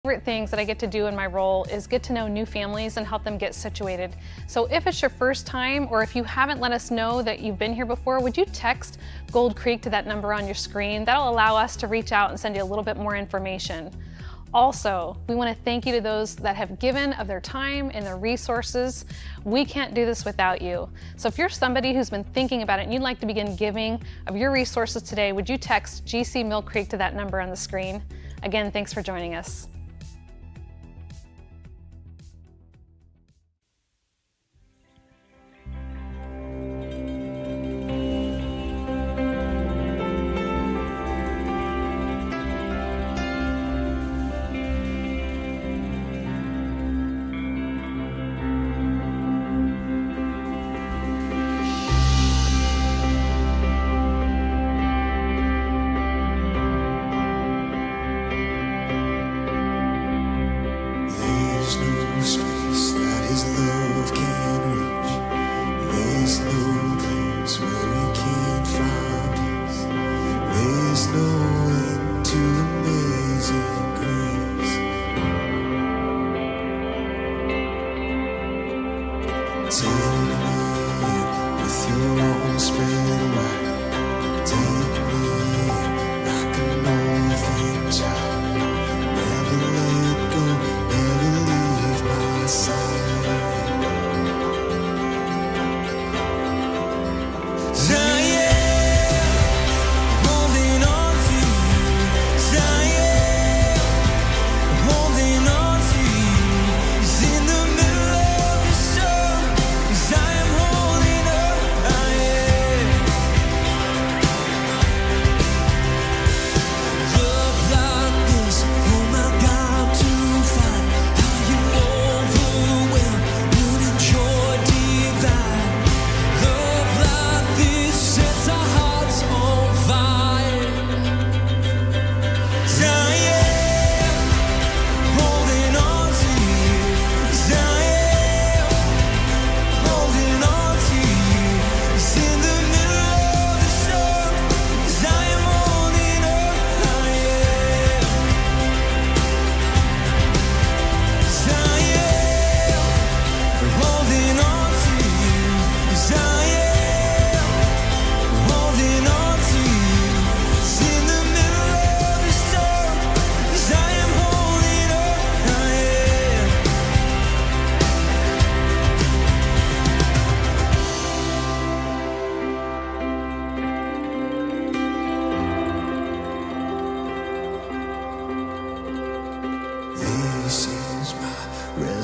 Favorite things that I get to do in my role is get to know new families and help them get situated. So if it's your first time, or if you haven't let us know that you've been here before, would you text Gold Creek to that number on your screen? That'll allow us to reach out and send you a little bit more information. Also, we want to thank you to those that have given of their time and their resources. We can't do this without you. So if you're somebody who's been thinking about it and you'd like to begin giving of your resources today, would you text GC Mill Creek to that number on the screen? Again, thanks for joining us.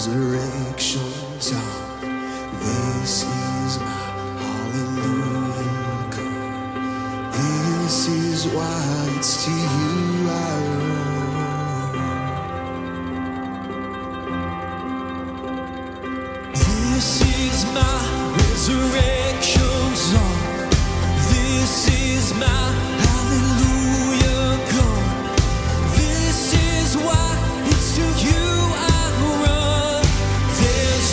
Resurrection song. This is my hallelujah call. This is why it's to you I run. This is my resurrection song. This is my hallelujah call. This is why it's to you I run.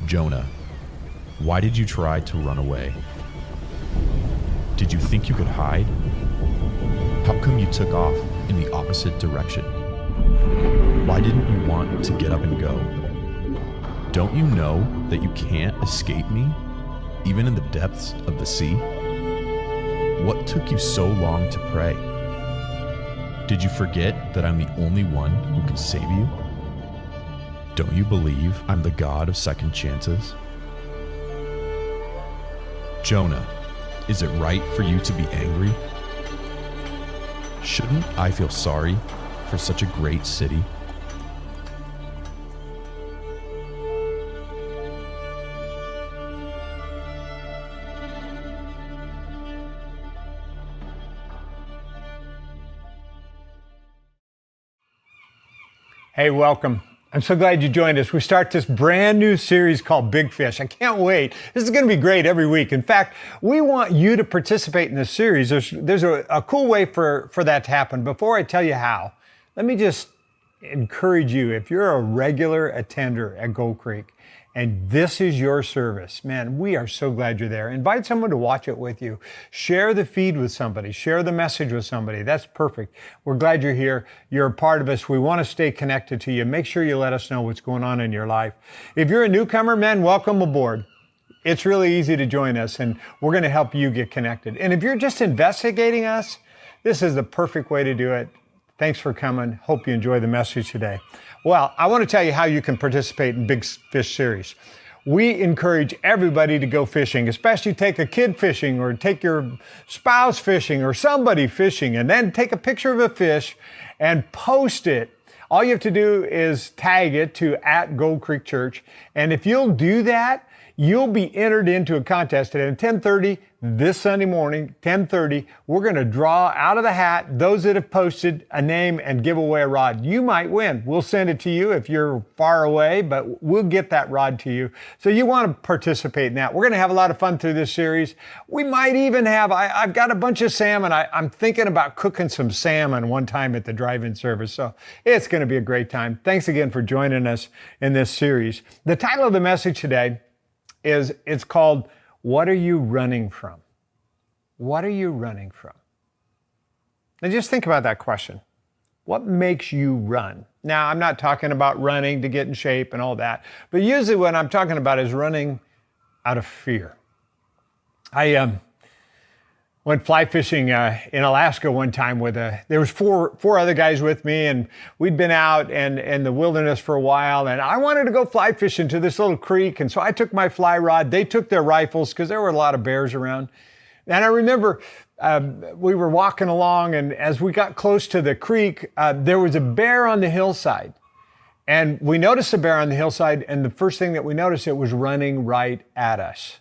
Jonah, why did you try to run away? Did you think you could hide? How come you took off in the opposite direction? Why didn't you want to get up and go? Don't you know that you can't escape me, even in the depths of the sea? What took you so long to pray? Did you forget that I'm the only one who can save you? Don't you believe I'm the God of second chances? Jonah, is it right for you to be angry? Shouldn't I feel sorry for such a great city? Hey, welcome. I'm so glad you joined us. We start this brand new series called Big Fish. I can't wait. This is going to be great every week. In fact, we want you to participate in this series. There's a cool way for that to happen. Before I tell you how, let me just encourage you, if you're a regular attender at Gold Creek and this is your service, man, we are so glad you're there. Invite someone to watch it with you. Share the feed with somebody. Share the message with somebody. That's perfect. We're glad you're here. You're a part of us. We want to stay connected to you. Make sure you let us know what's going on in your life. If you're a newcomer, man, welcome aboard. It's really easy to join us, and we're going to help you get connected. And if you're just investigating us, this is the perfect way to do it. Thanks for coming. Hope you enjoy the message today. Well, I want to tell you how you can participate in Big Fish series. We encourage everybody to go fishing, especially take a kid fishing or take your spouse fishing or somebody fishing, and then take a picture of a fish and post it. All you have to do is tag it to @GoldCreekChurch. And if you'll do that, you'll be entered into a contest today at 10:30 this Sunday morning, 10:30. We're going to draw out of the hat those that have posted a name and give away a rod. You might win. We'll send it to you if you're far away, but we'll get that rod to you. So you want to participate in that. We're going to have a lot of fun through this series. We might even have, I've got a bunch of salmon. I'm thinking about cooking some salmon one time at the drive-in service. So it's going to be a great time. Thanks again for joining us in this series. The title of the message today it's called, What Are You Running From? What are you running from? Now just think about that question. What makes you run? Now, I'm not talking about running to get in shape and all that, but usually what I'm talking about is running out of fear. I went fly fishing in Alaska one time there was four other guys with me, and we'd been out in the wilderness for a while, and I wanted to go fly fishing to this little creek, and so I took my fly rod. They took their rifles because there were a lot of bears around. And I remember we were walking along, and as we got close to the creek, there was a bear on the hillside. And we noticed the bear on the hillside, and the first thing that we noticed, it was running right at us.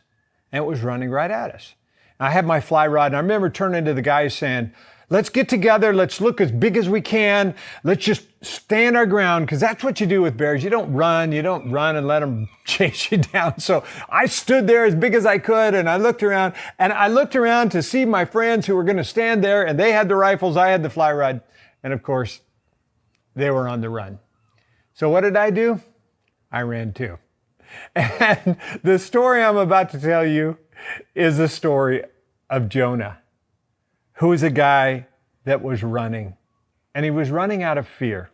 And it was running right at us. I had my fly rod, and I remember turning to the guys saying, let's get together, let's look as big as we can, let's just stand our ground, because that's what you do with bears. You don't run and let them chase you down. So I stood there as big as I could, and I looked around to see my friends who were going to stand there, and they had the rifles, I had the fly rod, and of course, they were on the run. So what did I do? I ran too. And the story I'm about to tell you is the story of Jonah, who is a guy that was running, and he was running out of fear.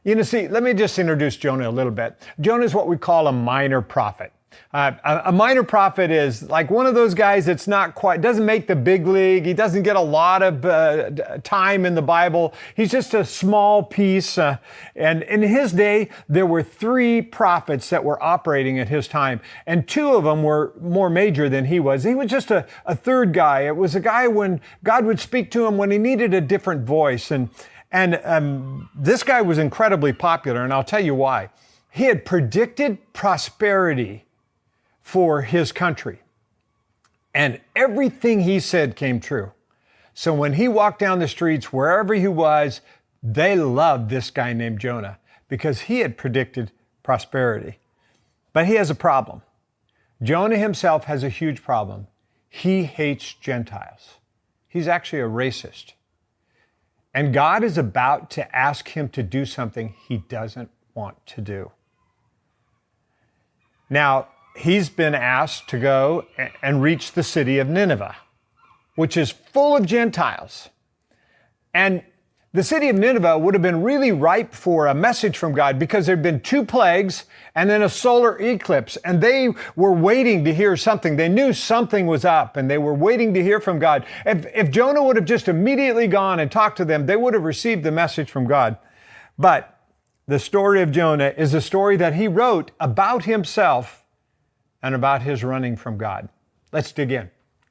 You know, see, let me just introduce Jonah a little bit. Jonah is what we call a minor prophet. A minor prophet is like one of those guys that's doesn't make the big league. He doesn't get a lot of time in the Bible. He's just a small piece. And in his day, there were 3 prophets that were operating at his time. And 2 of them were more major than he was. He was just a third guy. It was a guy when God would speak to him when he needed a different voice. And this guy was incredibly popular, and I'll tell you why. He had predicted prosperity for his country. And everything he said came true. So when he walked down the streets, wherever he was, they loved this guy named Jonah because he had predicted prosperity. But he has a problem. Jonah himself has a huge problem. He hates Gentiles. He's actually a racist. And God is about to ask him to do something he doesn't want to do. Now, he's been asked to go and reach the city of Nineveh, which is full of Gentiles. And the city of Nineveh would have been really ripe for a message from God because there'd been 2 plagues and then a solar eclipse, and they were waiting to hear something. They knew something was up, and they were waiting to hear from God. If Jonah would have just immediately gone and talked to them, they would have received the message from God. But the story of Jonah is a story that he wrote about himself and about his running from God. Let's dig in.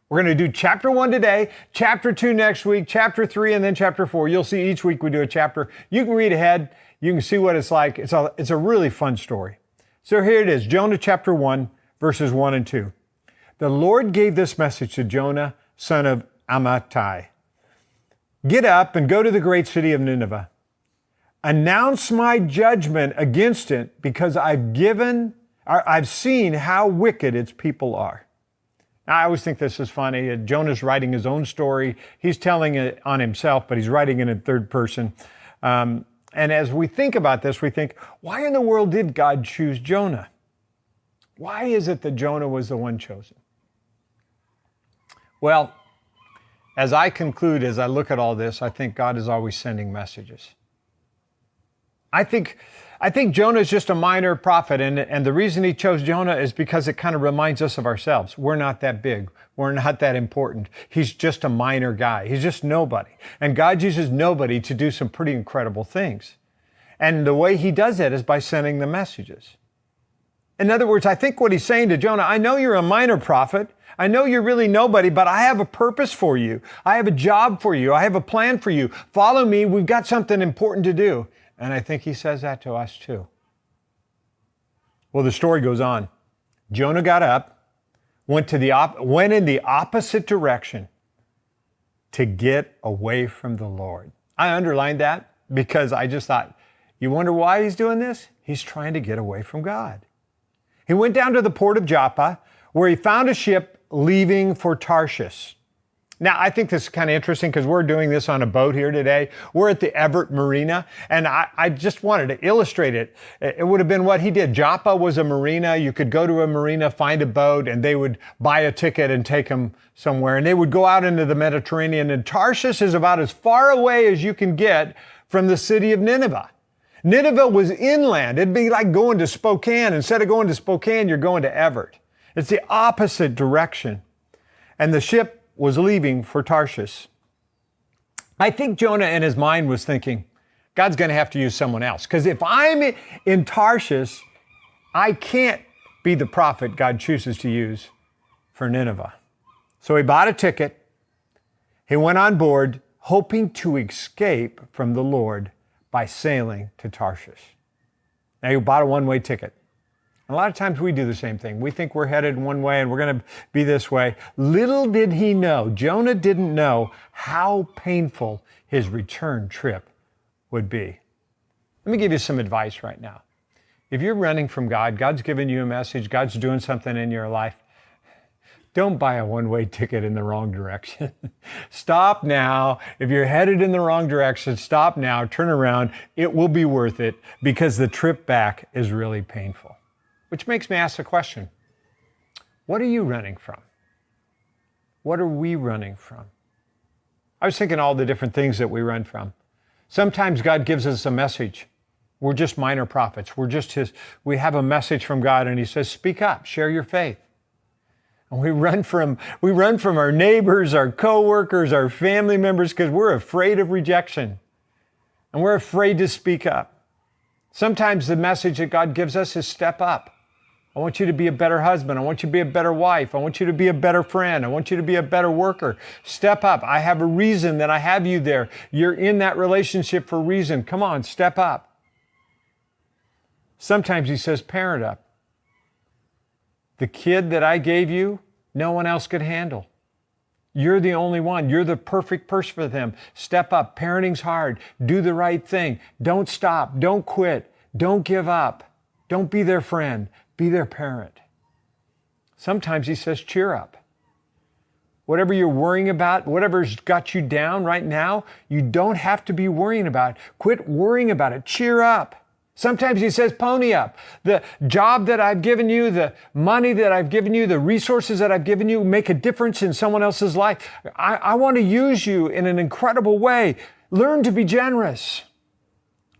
We're going to do chapter 1 today, chapter 2 next week, chapter 3, and then chapter 4. You'll see each week we do a chapter. You can read ahead. You can see what it's like. It's a really fun story. So here it is, Jonah chapter 1, verses 1 and 2. The Lord gave this message to Jonah, son of Amittai. Get up and go to the great city of Nineveh. Announce my judgment against it because I've seen how wicked its people are. Now, I always think this is funny. Jonah's writing his own story. He's telling it on himself, but he's writing it in third person. And as we think about this, we think, why in the world did God choose Jonah? Why is it that Jonah was the one chosen? Well, as I conclude, as I look at all this, I think God is always sending messages. I think Jonah is just a minor prophet, and the reason he chose Jonah is because it kind of reminds us of ourselves. We're not that big. We're not that important. He's just a minor guy. He's just nobody. And God uses nobody to do some pretty incredible things. And the way he does that is by sending the messages. In other words, I think what he's saying to Jonah, I know you're a minor prophet. I know you're really nobody, but I have a purpose for you. I have a job for you. I have a plan for you. Follow me. We've got something important to do. And I think he says that to us too. Well, the story goes on. Jonah got up, went in the opposite direction to get away from the Lord. I underlined that because I just thought, you wonder why he's doing this? He's trying to get away from God. He went down to the port of Joppa, where he found a ship leaving for Tarshish. Now, I think this is kind of interesting because we're doing this on a boat here today. We're at the Everett Marina, and I just wanted to illustrate it. It would have been what he did. Joppa was a marina. You could go to a marina, find a boat, and they would buy a ticket and take them somewhere. And they would go out into the Mediterranean. And Tarshish is about as far away as you can get from the city of Nineveh. Nineveh was inland. It'd be like going to Spokane. Instead of going to Spokane, you're going to Everett. It's the opposite direction. And the ship was leaving for Tarshish. I think Jonah in his mind was thinking, God's going to have to use someone else. Because if I'm in Tarshish, I can't be the prophet God chooses to use for Nineveh. So he bought a ticket. He went on board, hoping to escape from the Lord by sailing to Tarshish. Now, he bought a one-way ticket. A lot of times we do the same thing. We think we're headed one way and we're going to be this way. Little did he know, Jonah didn't know how painful his return trip would be. Let me give you some advice right now. If you're running from God, God's given you a message, God's doing something in your life, don't buy a one-way ticket in the wrong direction. Stop now. If you're headed in the wrong direction, stop now, turn around. It will be worth it because the trip back is really painful. Which makes me ask the question, what are you running from? What are we running from? I was thinking all the different things that we run from. Sometimes God gives us a message. We're just minor prophets. We have a message from God and he says, speak up, share your faith. And we run from our neighbors, our coworkers, our family members because we're afraid of rejection. And we're afraid to speak up. Sometimes the message that God gives us is step up. I want you to be a better husband. I want you to be a better wife. I want you to be a better friend. I want you to be a better worker. Step up. I have a reason that I have you there. You're in that relationship for a reason. Come on, step up. Sometimes he says, parent up. The kid that I gave you, no one else could handle. You're the only one. You're the perfect person for them. Step up. Parenting's hard. Do the right thing. Don't stop. Don't quit. Don't give up. Don't be their friend. Be their parent. Sometimes he says, cheer up. Whatever you're worrying about, whatever's got you down right now, you don't have to be worrying about it. Quit worrying about it. Cheer up. Sometimes he says, pony up. The job that I've given you, the money that I've given you, the resources that I've given you make a difference in someone else's life. I want to use you in an incredible way. Learn to be generous.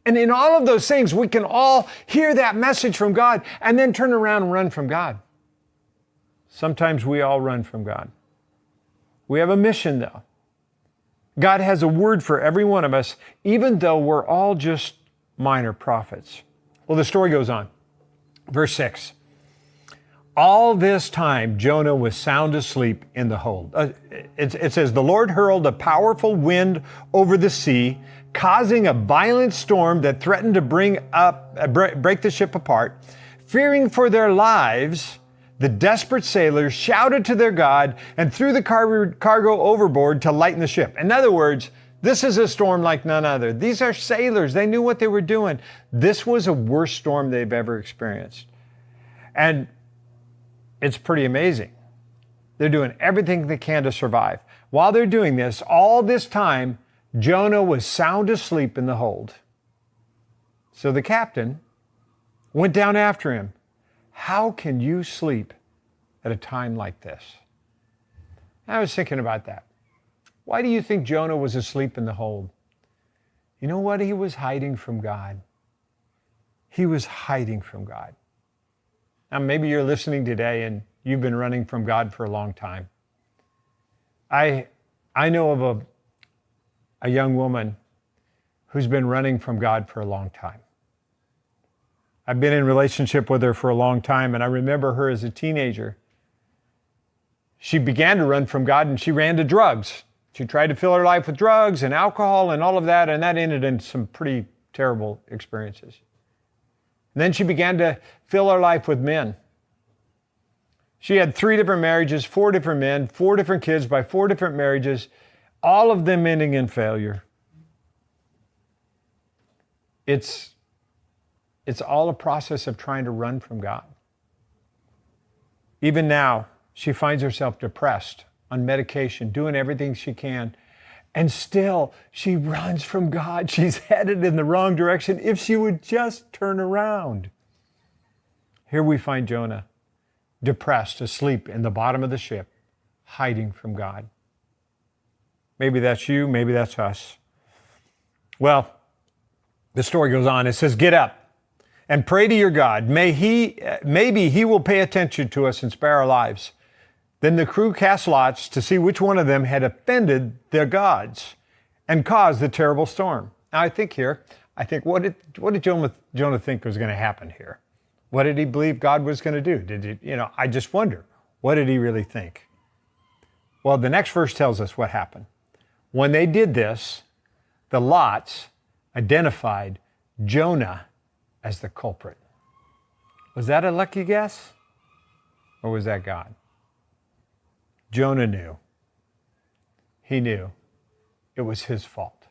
And in all of those things, we can all hear that message from God and then turn around and run from God. Sometimes we all run from God. We have a mission, though. God has a word for every one of us, even though we're all just minor prophets. Well, the story goes on. Verse 6. All this time, Jonah was sound asleep in the hold. It says, the Lord hurled a powerful wind over the sea, causing a violent storm that threatened to break the ship apart. Fearing for their lives, the desperate sailors shouted to their God and threw the cargo overboard to lighten the ship. In other words, this is a storm like none other. These are sailors. They knew what they were doing. This was a worse storm they've ever experienced. And it's pretty amazing. They're doing everything they can to survive. While they're doing this, all this time, Jonah was sound asleep in the hold. So the captain went down after him. How can you sleep at a time like this? I was thinking about that. Why do you think Jonah was asleep in the hold? You know what? He was hiding from God. He was hiding from God. Now, maybe you're listening today and you've been running from God for a long time. I know of a young woman who's been running from God for a long time. I've been in relationship with her for a long time, and I remember her as a teenager. She began to run from God, and she ran to drugs. She tried to fill her life with drugs and alcohol and all of that, and that ended in some pretty terrible experiences. And then she began to fill her life with men. She had 3 different marriages, 4 different men, 4 different kids by 4 different marriages, all of them ending in failure. It's all a process of trying to run from God. Even now, she finds herself depressed, on medication, doing everything she can, and still she runs from God. She's headed in the wrong direction if she would just turn around. Here we find Jonah, depressed, asleep in the bottom of the ship, hiding from God. Maybe that's you, maybe that's us. Well, the story goes on. It says, get up and pray to your God. Maybe he will pay attention to us and spare our lives. Then the crew cast lots to see which one of them had offended their gods and caused the terrible storm. Now I think, what did Jonah think was going to happen here? What did he believe God was going to do? I just wonder, what did he really think? Well, the next verse tells us what happened. When they did this, the lots identified Jonah as the culprit. Was that a lucky guess? Or was that God? Jonah knew. He knew it was his fault.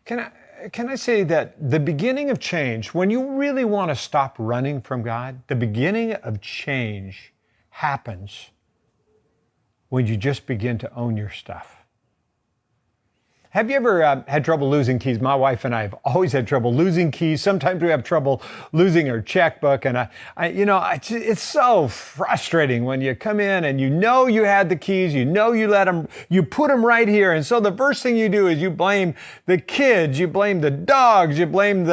Can I say that the beginning of change, when you really want to stop running from God, the beginning of change happens when you just begin to own your stuff. Have you ever had trouble losing keys? My wife and I have always had trouble losing keys. Sometimes we have trouble losing our checkbook. And it's so frustrating when you come in and you know you had the keys, you put them right here. And so the first thing you do is you blame the kids, you blame the dogs, you blame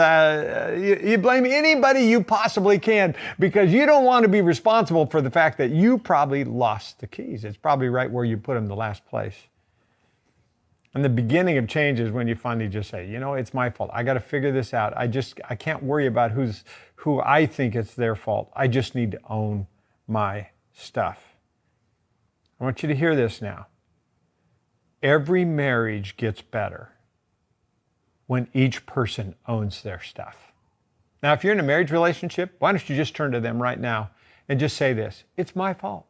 anybody you possibly can, because you don't want to be responsible for the fact that you probably lost the keys. It's probably right where you put them the last place. And the beginning of change is when you finally just say, it's my fault. I got to figure this out. I can't worry about who I think it's their fault. I just need to own my stuff. I want you to hear this now. Every marriage gets better when each person owns their stuff. Now, if you're in a marriage relationship, why don't you just turn to them right now and just say this: it's my fault.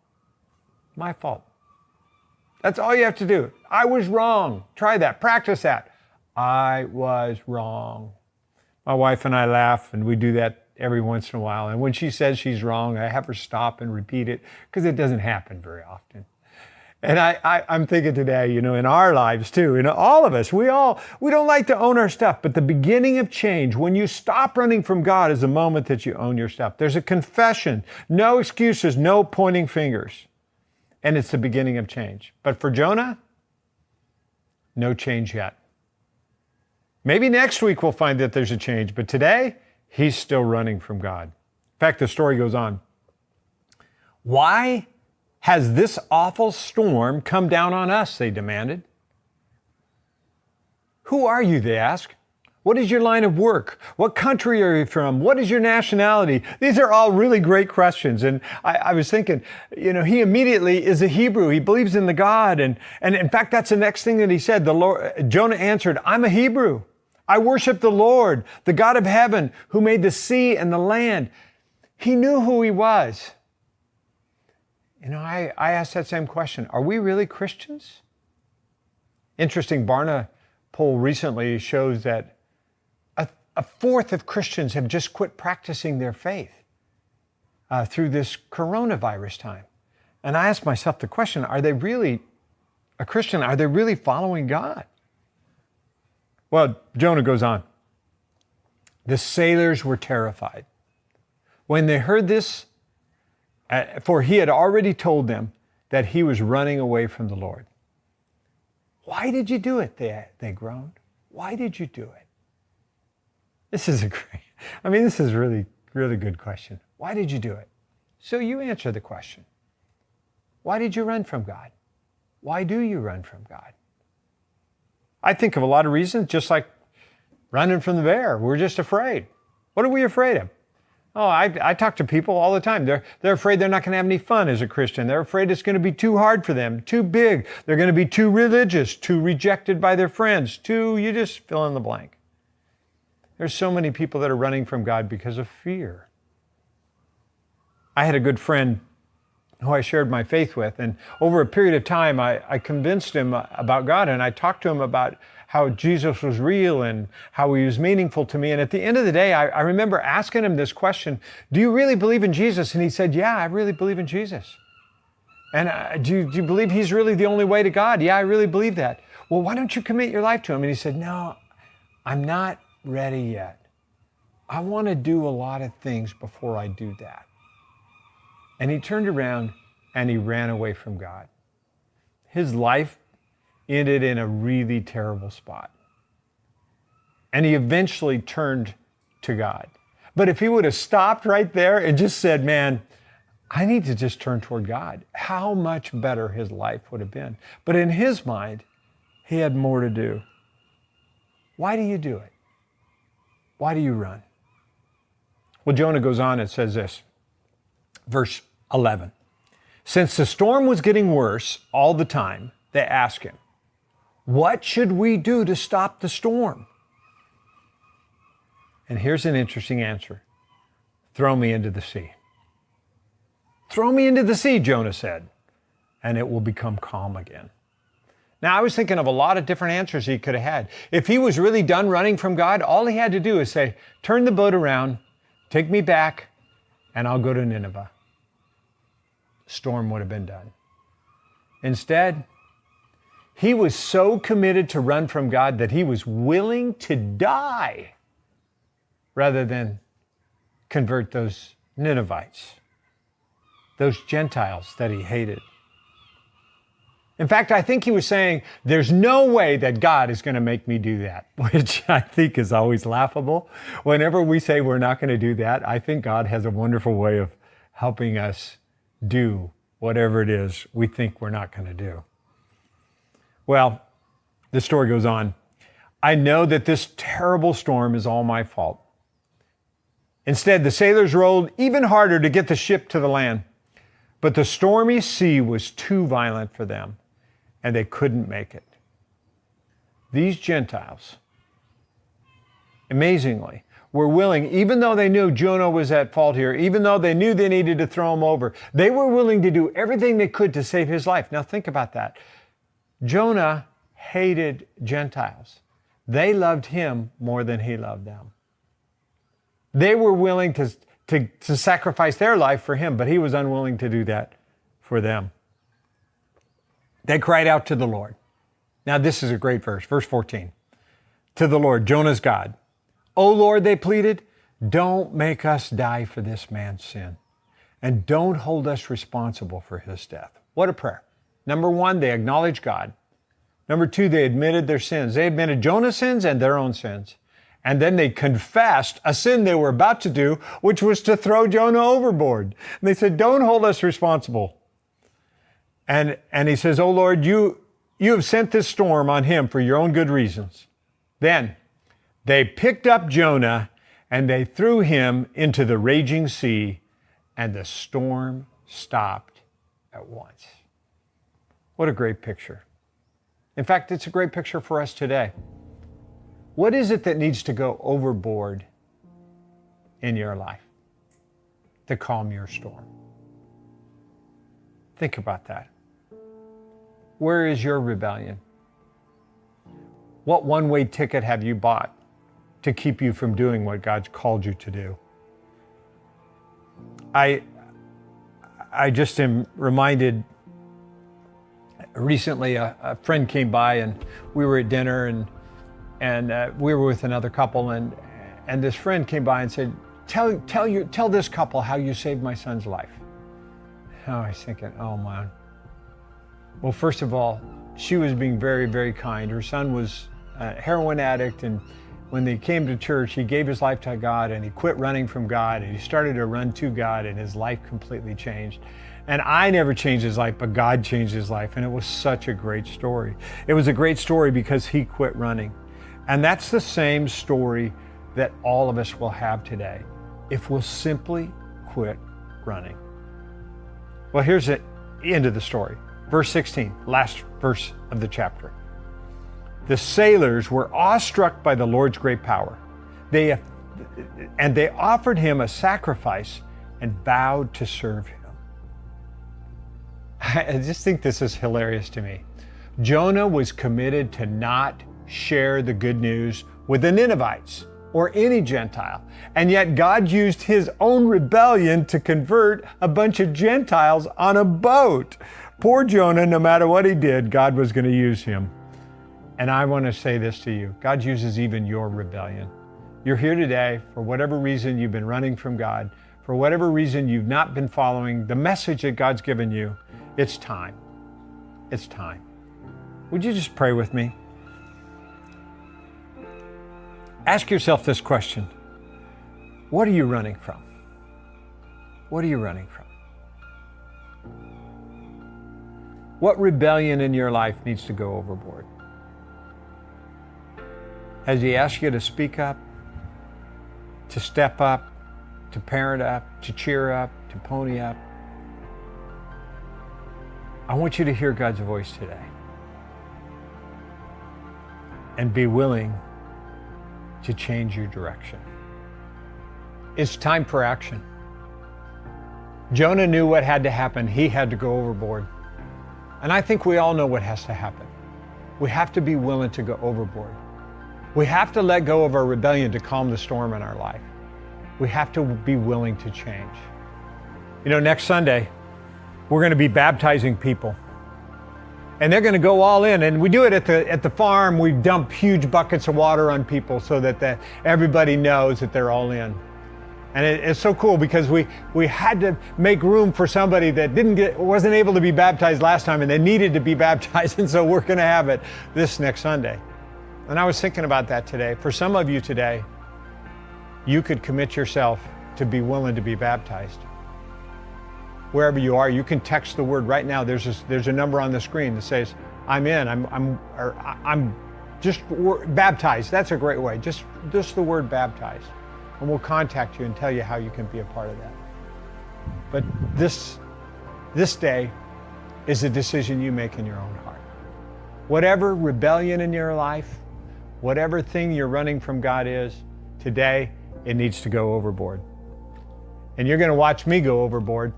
My fault. That's all you have to do. I was wrong. Try that. Practice that. I was wrong. My wife and I laugh, and we do that every once in a while. And when she says she's wrong, I have her stop and repeat it, because it doesn't happen very often. And I'm thinking today, in our lives too, all of us, we don't like to own our stuff, but the beginning of change, when you stop running from God, is the moment that you own your stuff. There's a confession, no excuses, no pointing fingers. And it's the beginning of change. But for Jonah, no change yet. Maybe next week we'll find that there's a change, but today he's still running from God. In fact, the story goes on. Why has this awful storm come down on us? They demanded. Who are you? They asked. What is your line of work? What country are you from? What is your nationality? These are all really great questions. And I was thinking, he immediately is a Hebrew. He believes in the God. And in fact, that's the next thing that he said. Jonah answered, I'm a Hebrew. I worship the Lord, the God of heaven, who made the sea and the land. He knew who he was. I asked that same question. Are we really Christians? Interesting, Barna poll recently shows that a fourth of Christians have just quit practicing their faith through this coronavirus time. And I asked myself the question, are they really a Christian? Are they really following God? Well, Jonah goes on. The sailors were terrified. When they heard this, for he had already told them that he was running away from the Lord. Why did you do it? They groaned. Why did you do it? This is really, really good question. Why did you do it? So you answer the question. Why did you run from God? Why do you run from God? I think of a lot of reasons, just like running from the bear. We're just afraid. What are we afraid of? Oh, I talk to people all the time. They're afraid they're not going to have any fun as a Christian. They're afraid it's going to be too hard for them, too big. They're going to be too religious, too rejected by their friends, you just fill in the blank. There's so many people that are running from God because of fear. I had a good friend who I shared my faith with, and over a period of time, I convinced him about God, and I talked to him about how Jesus was real and how he was meaningful to me. And at the end of the day, I remember asking him this question, do you really believe in Jesus? And he said, yeah, I really believe in Jesus. And do you believe he's really the only way to God? Yeah, I really believe that. Well, why don't you commit your life to him? And he said, no, I'm not ready yet. I want to do a lot of things before I do that. And he turned around and he ran away from God. His life ended in a really terrible spot. And he eventually turned to God. But if he would have stopped right there and just said, man, I need to just turn toward God, how much better his life would have been. But in his mind, he had more to do. Why do you do it? Why do you run? Well, Jonah goes on and says this, verse 11. Since the storm was getting worse all the time, they asked him, what should we do to stop the storm? And here's an interesting answer. Throw me into the sea. Throw me into the sea, Jonah said, and it will become calm again. Now, I was thinking of a lot of different answers he could have had. If he was really done running from God, all he had to do is say, turn the boat around, take me back, and I'll go to Nineveh. The storm would have been done. Instead, he was so committed to run from God that he was willing to die rather than convert those Ninevites, those Gentiles that he hated. In fact, I think he was saying, there's no way that God is going to make me do that, which I think is always laughable. Whenever we say we're not going to do that, I think God has a wonderful way of helping us do whatever it is we think we're not going to do. Well, the story goes on. I know that this terrible storm is all my fault. Instead, the sailors rowed even harder to get the ship to the land. But the stormy sea was too violent for them, and they couldn't make it. These Gentiles, amazingly, were willing, even though they knew Jonah was at fault here, even though they knew they needed to throw him over, they were willing to do everything they could to save his life. Now think about that. Jonah hated Gentiles. They loved him more than he loved them. They were willing to sacrifice their life for him, but he was unwilling to do that for them. They cried out to the Lord. Now this is a great verse, verse 14. To the Lord, Jonah's God. O Lord, they pleaded, don't make us die for this man's sin, and don't hold us responsible for his death. What a prayer. Number one, they acknowledged God. Number two, they admitted their sins. They admitted Jonah's sins and their own sins. And then they confessed a sin they were about to do, which was to throw Jonah overboard. And they said, don't hold us responsible. And he says, oh Lord, you have sent this storm on him for your own good reasons. Then they picked up Jonah and they threw him into the raging sea, and the storm stopped at once. What a great picture. In fact, it's a great picture for us today. What is it that needs to go overboard in your life to calm your storm? Think about that. Where is your rebellion? What one-way ticket have you bought to keep you from doing what God's called you to do? I just am reminded, recently a friend came by and we were at dinner and we were with another couple and this friend came by and said, tell this couple how you saved my son's life. Oh, I was thinking, oh man. Well, first of all, she was being very, very kind. Her son was a heroin addict, and when they came to church, he gave his life to God and he quit running from God and he started to run to God, and his life completely changed. And I never changed his life, but God changed his life, and it was such a great story. It was a great story because he quit running. And that's the same story that all of us will have today if we'll simply quit running. Well, here's the end of the story. Verse 16, last verse of the chapter. The sailors were awestruck by the Lord's great power. They offered him a sacrifice and vowed to serve him. I just think this is hilarious to me. Jonah was committed to not share the good news with the Ninevites or any Gentile. And yet God used his own rebellion to convert a bunch of Gentiles on a boat. Poor Jonah, no matter what he did, God was going to use him. And I want to say this to you. God uses even your rebellion. You're here today for whatever reason you've been running from God, for whatever reason you've not been following the message that God's given you. It's time. It's time. Would you just pray with me? Ask yourself this question. What are you running from? What are you running from? What rebellion in your life needs to go overboard? Has he asked you to speak up, to step up, to parent up, to cheer up, to pony up? I want you to hear God's voice today and be willing to change your direction. It's time for action. Jonah knew what had to happen. He had to go overboard. And I think we all know what has to happen. We have to be willing to go overboard. We have to let go of our rebellion to calm the storm in our life. We have to be willing to change. You know, next Sunday, we're going to be baptizing people. And they're going to go all in. And we do it at the farm. We dump huge buckets of water on people so that everybody knows that they're all in. And it's so cool because we had to make room for somebody that wasn't able to be baptized last time, and they needed to be baptized. And so we're going to have it this next Sunday. And I was thinking about that today. For some of you today, you could commit yourself to be willing to be baptized. Wherever you are, you can text the word right now. There's a number on the screen that says, I'm in, I'm just baptized. That's a great way. Just the word baptized. And we'll contact you and tell you how you can be a part of that. But this day is a decision you make in your own heart. Whatever rebellion in your life, whatever thing you're running from God is, today it needs to go overboard. And you're going to watch me go overboard.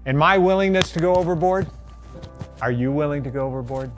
And my willingness to go overboard, are you willing to go overboard?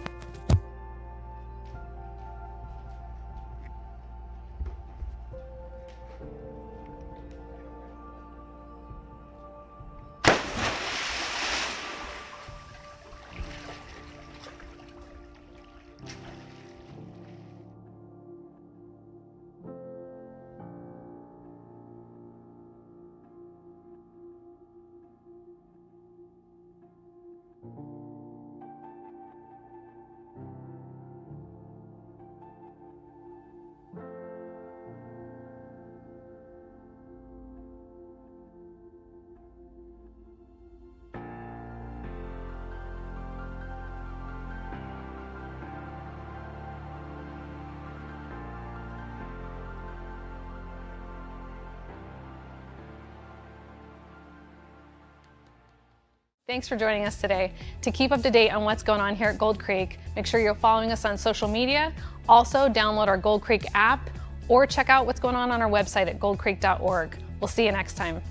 Thanks for joining us today. To keep up to date on what's going on here at Gold Creek, make sure you're following us on social media. Also, download our Gold Creek app or check out what's going on our website at goldcreek.org. We'll see you next time.